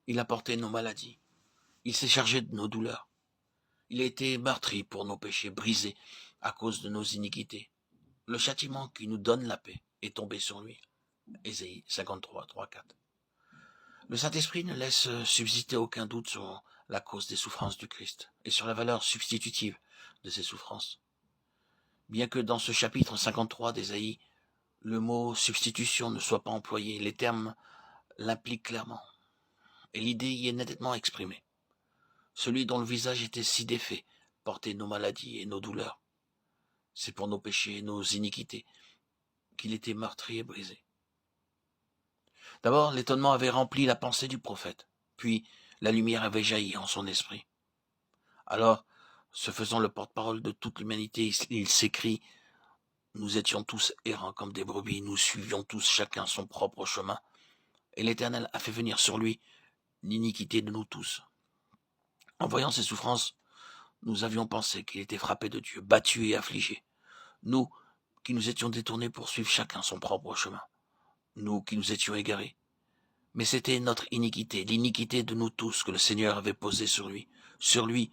Il a porté nos maladies. Il s'est chargé de nos douleurs. Il a été meurtri pour nos péchés, brisé à cause de nos iniquités. Le châtiment qui nous donne la paix est tombé sur lui. Ésaïe 53, 3, 4. Le Saint-Esprit ne laisse subsister aucun doute sur la cause des souffrances du Christ et sur la valeur substitutive de ces souffrances. Bien que dans ce chapitre 53 d'Ésaïe, le mot substitution ne soit pas employé, les termes l'impliquent clairement, et l'idée y est nettement exprimée. Celui dont le visage était si défait portait nos maladies et nos douleurs. C'est pour nos péchés et nos iniquités qu'il était meurtri et brisé. D'abord, l'étonnement avait rempli la pensée du prophète, puis la lumière avait jailli en son esprit. Alors, se faisant le porte-parole de toute l'humanité, il s'écrie « Nous étions tous errants comme des brebis, nous suivions tous chacun son propre chemin, et l'Éternel a fait venir sur lui l'iniquité de nous tous. » En voyant ses souffrances, nous avions pensé qu'il était frappé de Dieu, battu et affligé. Nous, qui nous étions détournés pour suivre chacun son propre chemin. Nous qui nous étions égarés. Mais c'était notre iniquité, l'iniquité de nous tous que le Seigneur avait posée sur lui,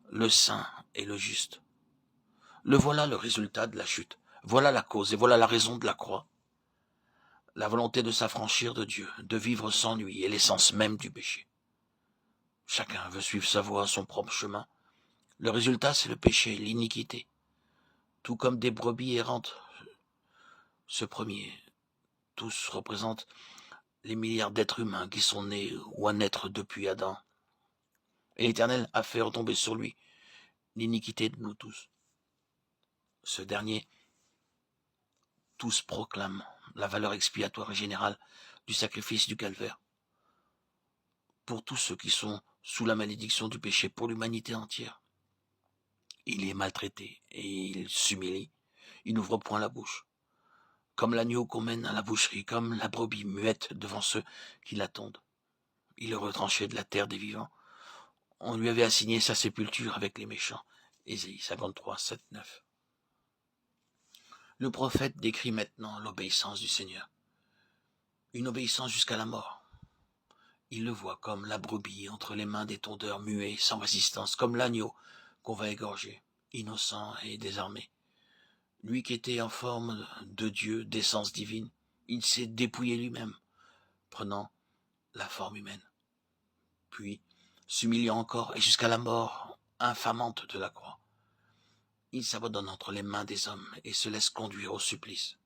le saint et le juste. Le voilà le résultat de la chute, voilà la cause et voilà la raison de la croix. La volonté de s'affranchir de Dieu, de vivre sans lui est l'essence même du péché. Chacun veut suivre sa voie, son propre chemin. Le résultat, c'est le péché, l'iniquité. Tout comme des brebis errantes, ce premier, tous représentent les milliards d'êtres humains qui sont nés ou à naître depuis Adam. Et l'Éternel a fait retomber sur lui l'iniquité de nous tous. Ce dernier, tous proclament la valeur expiatoire et générale du sacrifice du calvaire. Pour tous ceux qui sont sous la malédiction du péché, pour l'humanité entière. Il est maltraité et il s'humilie. Il n'ouvre point la bouche. Comme l'agneau qu'on mène à la boucherie, comme la brebis muette devant ceux qui l'attendent. Il est retranché de la terre des vivants. On lui avait assigné sa sépulture avec les méchants. Ésaïe 53, 7, 9. Le prophète décrit maintenant l'obéissance du Seigneur. Une obéissance jusqu'à la mort. Il le voit comme la brebis entre les mains des tondeurs muets, sans résistance, comme l'agneau qu'on va égorger, innocent et désarmé. Lui qui était en forme de Dieu, d'essence divine, il s'est dépouillé lui-même, prenant la forme humaine. Puis, s'humiliant encore et jusqu'à la mort infamante de la croix, il s'abandonne entre les mains des hommes et se laisse conduire au supplice.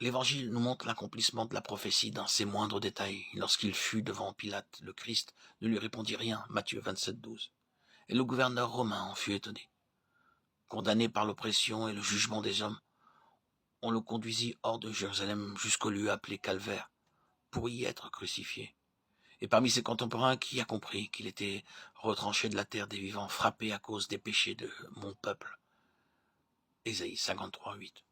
L'Évangile nous montre l'accomplissement de la prophétie dans ses moindres détails. Lorsqu'il fut devant Pilate, le Christ ne lui répondit rien, Matthieu 27, 12. Et le gouverneur romain en fut étonné. Condamné par l'oppression et le jugement des hommes, on le conduisit hors de Jérusalem jusqu'au lieu appelé Calvaire, pour y être crucifié. Et parmi ses contemporains, qui a compris qu'il était retranché de la terre des vivants, frappé à cause des péchés de mon peuple? Ésaïe 53, 8.